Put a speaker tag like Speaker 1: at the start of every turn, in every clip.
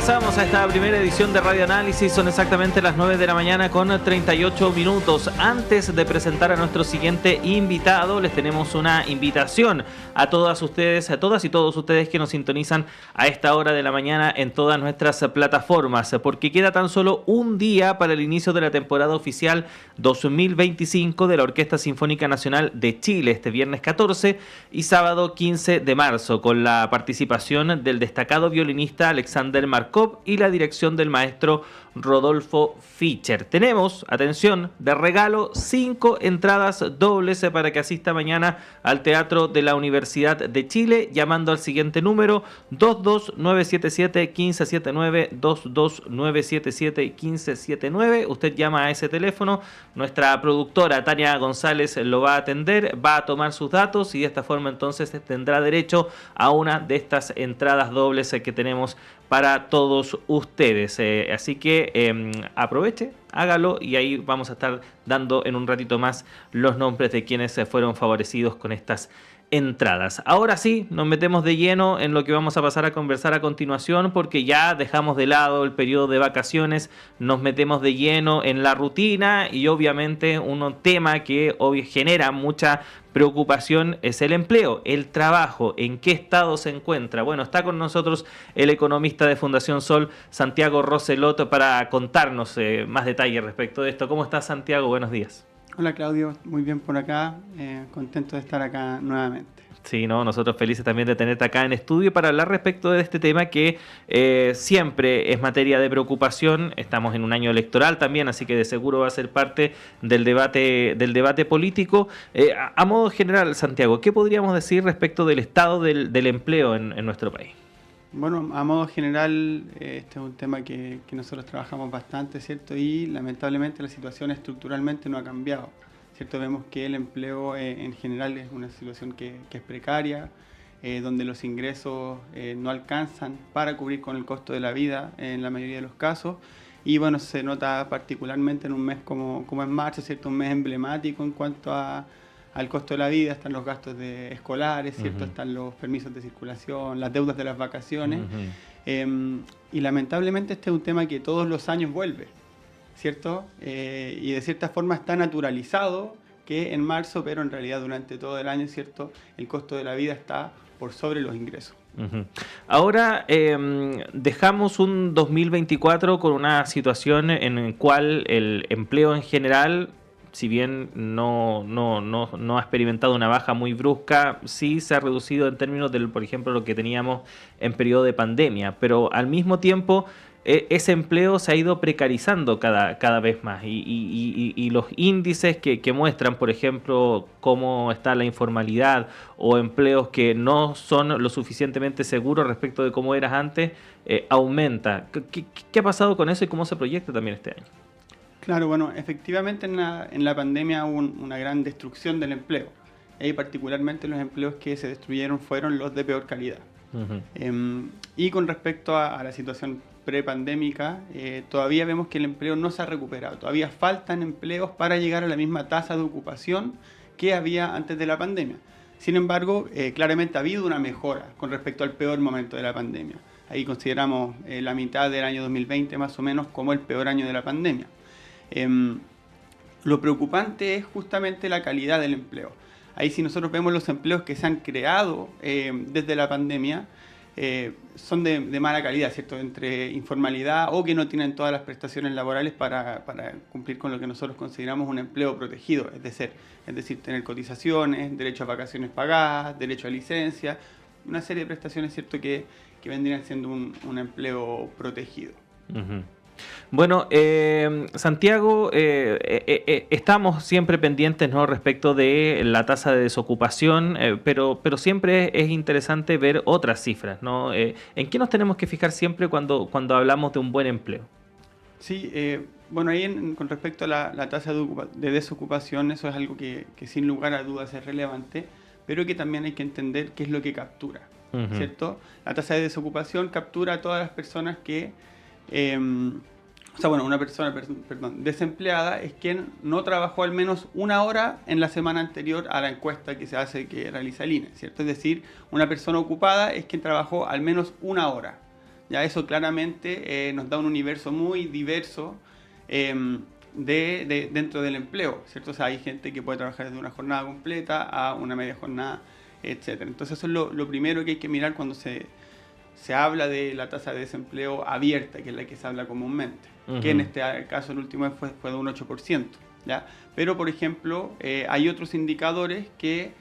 Speaker 1: Regresamos a esta primera edición de Radio Análisis. Son exactamente las 9 de la mañana con 38 minutos. Antes de presentar a nuestro siguiente invitado, les tenemos una invitación a todas ustedes, a todas y todos ustedes que nos sintonizan a esta hora de la mañana en todas nuestras plataformas, porque queda tan solo un día para el inicio de la temporada oficial 2025 de la Orquesta Sinfónica Nacional de Chile, este viernes 14 y sábado 15 de marzo, con la participación del destacado violinista Alexander Markov y la dirección del maestro Rodolfo Fischer. Tenemos, atención, de regalo 5 entradas dobles para que asista mañana al Teatro de la Universidad de Chile, llamando al siguiente número 22977-1579, 22977-1579. Usted llama a ese teléfono, nuestra productora Tania González lo va a atender, va a tomar sus datos y de esta forma entonces tendrá derecho a una de estas entradas dobles que tenemos para todos ustedes. Así que aproveche, hágalo y ahí vamos a estar dando en un ratito más los nombres de quienes fueron favorecidos con estas entradas. Ahora sí, nos metemos de lleno en lo que vamos a pasar a conversar a continuación, porque ya dejamos de lado el periodo de vacaciones, nos metemos de lleno en la rutina y obviamente un tema que hoy genera mucha preocupación es el empleo, el trabajo, en qué estado se encuentra. Bueno, está con nosotros el economista de Fundación Sol, Santiago Roselot, para contarnos más detalles respecto de esto. ¿Cómo estás, Santiago? Buenos días.
Speaker 2: Hola, Claudio, muy bien por acá, contento de estar acá nuevamente.
Speaker 1: Sí, no, nosotros felices también de tenerte acá en estudio para hablar respecto de este tema que siempre es materia de preocupación. Estamos en un año electoral también, así que de seguro va a ser parte del debate político. A modo general, Santiago, ¿qué podríamos decir respecto del estado del empleo en nuestro país?
Speaker 2: Bueno, a modo general, este es un tema que nosotros trabajamos bastante, ¿cierto? Y lamentablemente la situación estructuralmente no ha cambiado, ¿cierto? Vemos que el empleo en general es una situación que es precaria, donde los ingresos no alcanzan para cubrir con el costo de la vida en la mayoría de los casos. Y bueno, se nota particularmente en un mes como es marzo, ¿cierto? Un mes emblemático en cuanto al costo de la vida. Están los gastos escolares, ¿cierto? Están los permisos de circulación, las deudas de las vacaciones. Y lamentablemente este es un tema que todos los años vuelve, ¿cierto? Y de cierta forma está naturalizado que en marzo, pero en realidad durante todo el año, ¿cierto? El costo de la vida está por sobre los ingresos.
Speaker 1: Ahora dejamos un 2024 con una situación en la cual el empleo en general, si bien no ha experimentado una baja muy brusca, sí se ha reducido en términos del, por ejemplo, lo que teníamos en periodo de pandemia, pero al mismo tiempo ese empleo se ha ido precarizando cada vez más y los índices que muestran, por ejemplo, cómo está la informalidad o empleos que no son lo suficientemente seguros respecto de cómo eras antes, aumenta. ¿Qué ha pasado con eso y cómo se proyecta también este año?
Speaker 2: Claro, bueno, efectivamente en la pandemia hubo una gran destrucción del empleo. Y particularmente los empleos que se destruyeron fueron los de peor calidad. Y con respecto a la situación prepandémica, todavía vemos que el empleo no se ha recuperado. Todavía faltan empleos para llegar a la misma tasa de ocupación que había antes de la pandemia. Sin embargo, claramente ha habido una mejora con respecto al peor momento de la pandemia. Ahí consideramos la mitad del año 2020 más o menos como el peor año de la pandemia. Lo preocupante es justamente la calidad del empleo. Ahí si nosotros vemos los empleos que se han creado desde la pandemia, son de mala calidad, ¿cierto? Entre informalidad o que no tienen todas las prestaciones laborales para cumplir con lo que nosotros consideramos un empleo protegido, es decir, tener cotizaciones, derecho a vacaciones pagadas, derecho a licencia, una serie de prestaciones, ¿cierto? Que vendrían siendo un empleo protegido.
Speaker 1: Bueno, Santiago, estamos siempre pendientes, ¿no?, respecto de la tasa de desocupación, pero siempre es interesante ver otras cifras, ¿no? ¿En qué nos tenemos que fijar siempre cuando hablamos de un buen empleo?
Speaker 2: Sí, bueno, ahí con respecto a la tasa de desocupación, eso es algo que sin lugar a dudas es relevante, pero que también hay que entender qué es lo que captura, ¿cierto? La tasa de desocupación captura a todas las personas que... una persona desempleada es quien no trabajó al menos una hora en la semana anterior a la encuesta que realiza el INE, ¿cierto? Es decir, una persona ocupada es quien trabajó al menos una hora Ya eso claramente nos da un universo muy diverso dentro del empleo, ¿cierto? O sea, hay gente que puede trabajar desde una jornada completa a una media jornada, etcétera. Entonces eso es lo primero que hay que mirar cuando se habla de la tasa de desempleo abierta, que es la que se habla comúnmente, que en este caso el último mes fue de un 8%, ¿ya? Pero, por ejemplo, hay otros indicadores que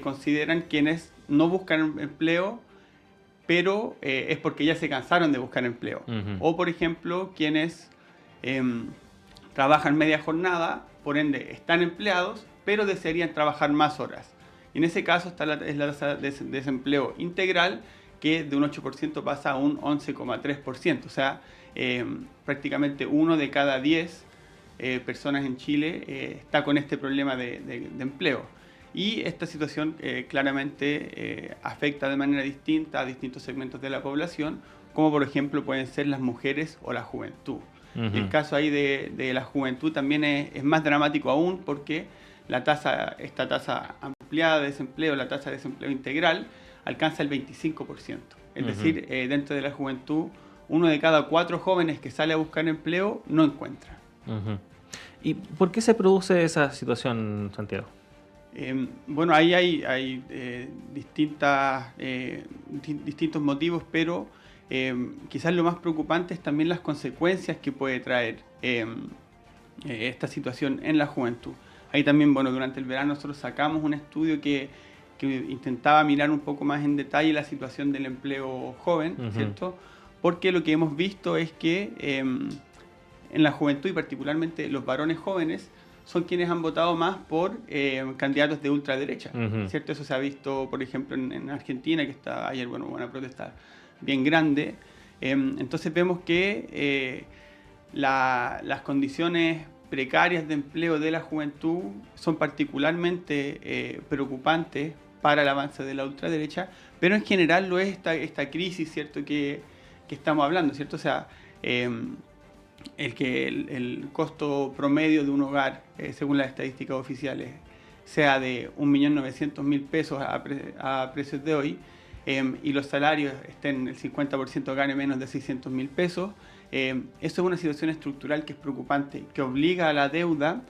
Speaker 2: consideran quienes no buscan empleo, pero es porque ya se cansaron de buscar empleo. O, por ejemplo, quienes trabajan media jornada, por ende están empleados, pero desearían trabajar más horas. Y en ese caso es la tasa de desempleo integral, que de un 8% pasa a un 11,3%. O sea, prácticamente 1 de cada 10 personas en Chile está con este problema de empleo. Y esta situación claramente afecta de manera distinta a distintos segmentos de la población, como por ejemplo pueden ser las mujeres o la juventud. Y el caso ahí de la juventud también es más dramático aún, porque esta tasa ampliada de desempleo, la tasa de desempleo integral, alcanza el 25%. Es decir, dentro de la juventud, 1 de cada 4 jóvenes que sale a buscar empleo no encuentra.
Speaker 1: ¿Y por qué se produce esa situación, Santiago?
Speaker 2: Bueno, ahí hay distintos motivos, pero quizás lo más preocupante es también las consecuencias que puede traer esta situación en la juventud. Ahí también, bueno, durante el verano nosotros sacamos un estudio que intentaba mirar un poco más en detalle la situación del empleo joven, ¿cierto? Porque lo que hemos visto es que en la juventud, y particularmente los varones jóvenes, son quienes han votado más por candidatos de ultraderecha, ¿cierto? Eso se ha visto, por ejemplo, en Argentina, que está ayer, bueno, una protesta bien grande. Entonces vemos que las condiciones precarias de empleo de la juventud son particularmente preocupantes para el avance de la ultraderecha, pero en general lo es esta crisis, ¿cierto?, que estamos hablando, ¿cierto? O sea, el costo promedio de un hogar, según las estadísticas oficiales, sea de 1.900.000 pesos a precios de hoy, y los salarios estén el 50% gane menos de 600.000 pesos, eso es una situación estructural que es preocupante, que obliga a la deuda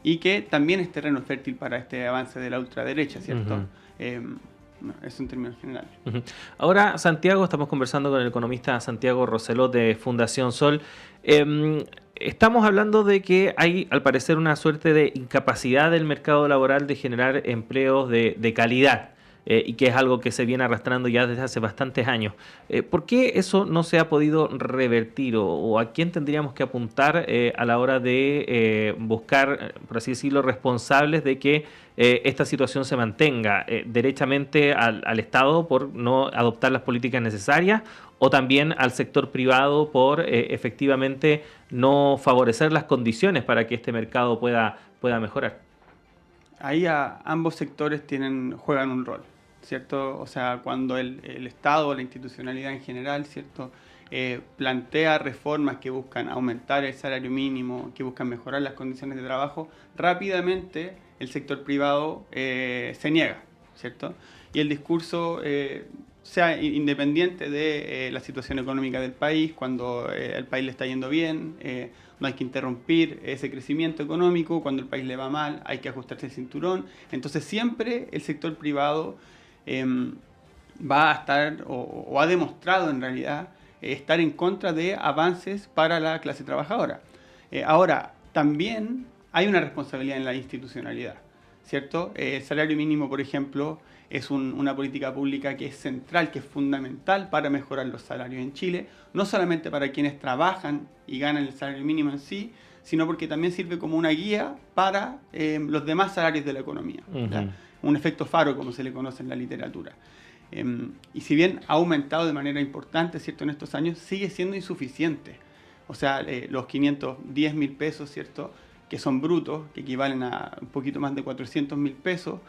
Speaker 2: y que también es terreno fértil para este avance de la ultraderecha, ¿cierto? Eso en términos generales.
Speaker 1: Ahora, Santiago, estamos conversando con el economista Santiago Roselot de Fundación Sol. Estamos hablando de que hay, al parecer, una suerte de incapacidad del mercado laboral de generar empleos de calidad. Y que es algo que se viene arrastrando ya desde hace bastantes años. ¿Por qué eso no se ha podido revertir o a quién tendríamos que apuntar a la hora de buscar, por así decirlo, responsables de que esta situación se mantenga? ¿Derechamente al Estado por no adoptar las políticas necesarias o también al sector privado por efectivamente no favorecer las condiciones para que este mercado pueda mejorar?
Speaker 2: Ahí ambos sectores juegan un rol, ¿cierto? O sea, cuando el Estado o la institucionalidad en general, ¿cierto?, plantea reformas que buscan aumentar el salario mínimo, que buscan mejorar las condiciones de trabajo, rápidamente el sector privado se niega, ¿cierto? Y el discurso, sea independiente de la situación económica del país, cuando el país le está yendo bien, no hay que interrumpir ese crecimiento económico, cuando el país le va mal hay que ajustarse el cinturón. Entonces siempre el sector privado va a estar, o ha demostrado en realidad, estar en contra de avances para la clase trabajadora. Ahora, también hay una responsabilidad en la institucionalidad, ¿cierto? El salario mínimo, por ejemplo, es una política pública que es central, que es fundamental para mejorar los salarios en Chile, no solamente para quienes trabajan y ganan el salario mínimo en sí, sino porque también sirve como una guía para los demás salarios de la economía. Un efecto faro, como se le conoce en la literatura. Y si bien ha aumentado de manera importante, ¿cierto?, en estos años, sigue siendo insuficiente. O sea, los 510.000 pesos, ¿cierto?, que son brutos, que equivalen a un poquito más de 400.000 pesos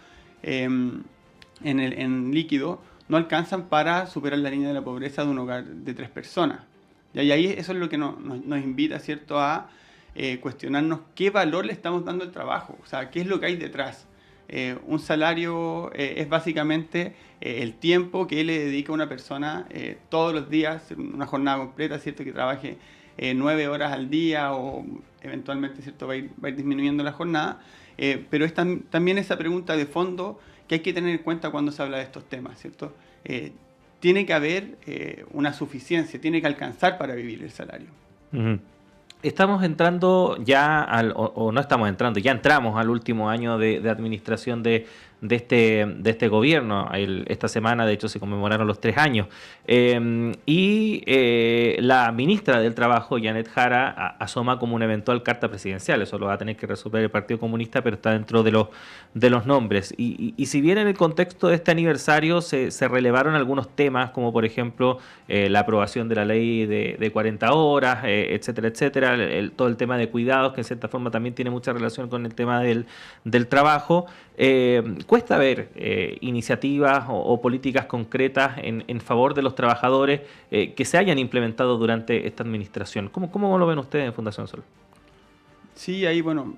Speaker 2: en líquido, no alcanzan para superar la línea de la pobreza de un hogar de 3 personas. Y ahí eso es lo que nos invita, ¿cierto?, a cuestionarnos qué valor le estamos dando al trabajo, o sea, qué es lo que hay detrás. Un salario es básicamente el tiempo que le dedica una persona todos los días, una jornada completa, ¿cierto? Que trabaje 9 horas al día o eventualmente, ¿cierto? Va a ir disminuyendo la jornada. Pero es también esa pregunta de fondo que hay que tener en cuenta cuando se habla de estos temas, ¿cierto? Tiene que haber una suficiencia, tiene que alcanzar para vivir el salario.
Speaker 1: Uh-huh. Estamos entrando ya o no estamos entrando, ya entramos al último año de administración de este gobierno. Esta semana, de hecho, se conmemoraron los 3 años. La ministra del Trabajo, Janet Jara, asoma como una eventual carta presidencial. Eso lo va a tener que resolver el Partido Comunista, pero está dentro de los nombres. Y si bien en el contexto de este aniversario se relevaron algunos temas, como por ejemplo la aprobación de la ley de 40 horas, etcétera, etcétera, todo el tema de cuidados, que en cierta forma también tiene mucha relación con el tema del trabajo, cuesta ver iniciativas o políticas concretas en favor de los trabajadores que se hayan implementado durante esta administración. ¿Cómo lo ven ustedes en Fundación Sol?
Speaker 2: Sí, ahí bueno,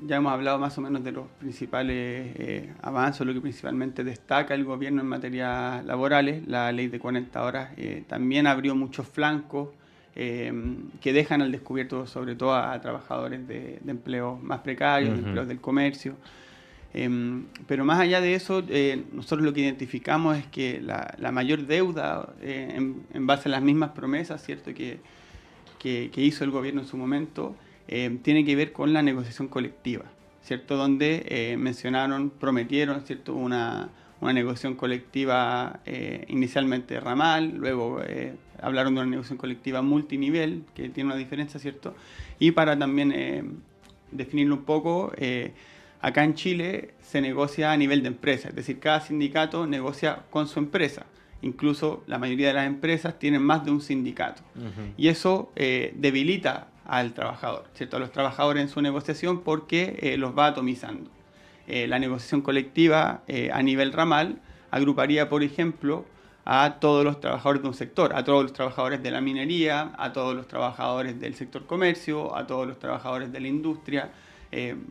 Speaker 2: ya hemos hablado más o menos de los principales avances, lo que principalmente destaca el gobierno en materia laborales. La ley de 40 horas también abrió muchos flancos que dejan al descubierto sobre todo a trabajadores de empleos más precarios, de empleos del comercio. Pero más allá de eso, nosotros lo que identificamos es que la mayor deuda, en base a las mismas promesas, ¿cierto? que hizo el gobierno en su momento, tiene que ver con la negociación colectiva, ¿cierto? Donde prometieron, ¿cierto? una negociación colectiva inicialmente ramal, luego hablaron de una negociación colectiva multinivel, que tiene una diferencia, ¿cierto? Y para también definirlo un poco, acá en Chile se negocia a nivel de empresa, es decir, cada sindicato negocia con su empresa. Incluso la mayoría de las empresas tienen más de un sindicato. Uh-huh. Y eso debilita al trabajador, ¿cierto? A los trabajadores en su negociación porque los va atomizando. La negociación colectiva a nivel ramal agruparía, por ejemplo, a todos los trabajadores de un sector, a todos los trabajadores de la minería, a todos los trabajadores del sector comercio, a todos los trabajadores de la industria,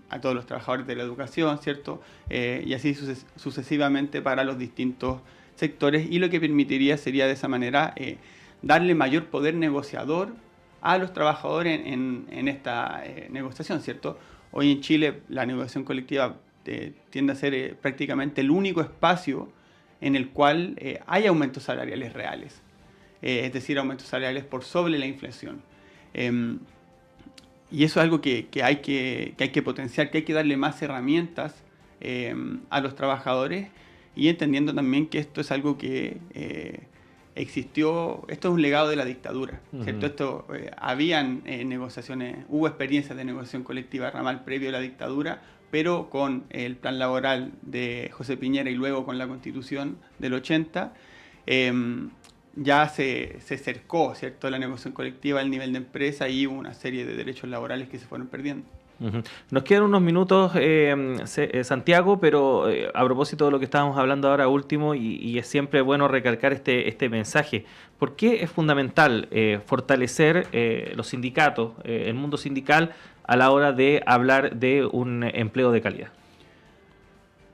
Speaker 2: a todos los trabajadores de la educación, ¿cierto? Y así sucesivamente para los distintos sectores, y lo que permitiría sería de esa manera darle mayor poder negociador a los trabajadores en esta negociación, ¿cierto? Hoy en Chile la negociación colectiva tiende a ser prácticamente el único espacio en el cual hay aumentos salariales reales, es decir, aumentos salariales por sobre la inflación. Y eso es algo que hay que potenciar, que hay que darle más herramientas a los trabajadores, y entendiendo también que esto es algo que existió, esto es un legado de la dictadura, ¿cierto? Habían negociaciones, hubo experiencias de negociación colectiva ramal previo a la dictadura, pero con el plan laboral de José Piñera y luego con la Constitución del 80, ya se cercó, ¿cierto?, la negociación colectiva al nivel de empresa, y hubo una serie de derechos laborales que se fueron perdiendo.
Speaker 1: Uh-huh. Nos quedan unos minutos, Santiago, pero a propósito de lo que estábamos hablando ahora último, y es siempre bueno recalcar este mensaje. ¿Por qué es fundamental fortalecer los sindicatos, el mundo sindical, a la hora de hablar de un empleo de calidad?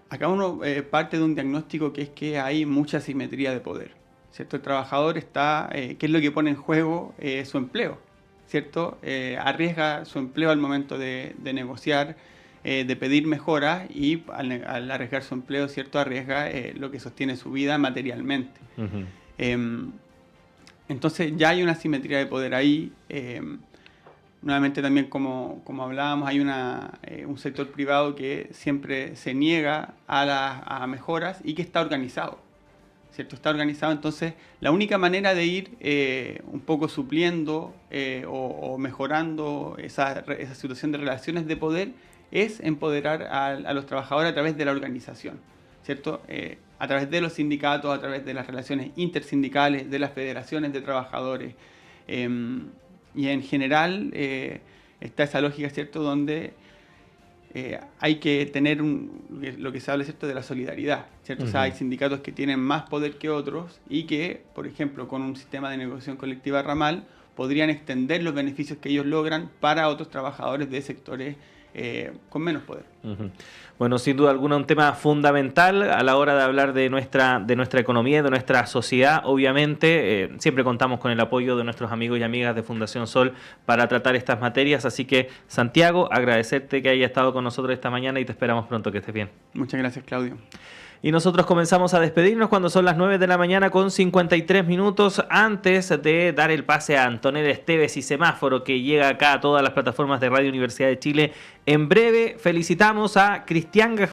Speaker 2: Acá uno parte de un diagnóstico que es que hay mucha asimetría de poder, ¿cierto? El trabajador está, ¿qué es lo que pone en juego? Su empleo, ¿cierto? Arriesga su empleo al momento de negociar, de pedir mejoras, y al arriesgar su empleo, ¿cierto?, arriesga lo que sostiene su vida materialmente. Uh-huh. Entonces ya hay una asimetría de poder ahí. Nuevamente también, como hablábamos, hay un sector privado que siempre se niega a mejoras y que está organizado, ¿cierto? Está organizado. Entonces la única manera de ir un poco supliendo o mejorando esa situación de relaciones de poder es empoderar a los trabajadores a través de la organización, ¿cierto? A través de los sindicatos, a través de las relaciones intersindicales, de las federaciones de trabajadores. Y en general está esa lógica, ¿cierto?, donde hay que tener lo que se habla, ¿cierto?, de la solidaridad, ¿cierto? Uh-huh. O sea, hay sindicatos que tienen más poder que otros y que, por ejemplo, con un sistema de negociación colectiva ramal, podrían extender los beneficios que ellos logran para otros trabajadores de sectores con menos poder.
Speaker 1: Uh-huh. Bueno, sin duda alguna un tema fundamental a la hora de hablar de nuestra economía, de nuestra sociedad. Obviamente, siempre contamos con el apoyo de nuestros amigos y amigas de Fundación Sol para tratar estas materias. Así que, Santiago, agradecerte que haya estado con nosotros esta mañana y te esperamos pronto, que estés bien.
Speaker 2: Muchas gracias, Claudio.
Speaker 1: Y nosotros comenzamos a despedirnos cuando son las 9 de la mañana con 53 minutos antes de dar el pase a Antonella Esteves y Semáforo, que llega acá a todas las plataformas de Radio Universidad de Chile. En breve felicitamos a Cristian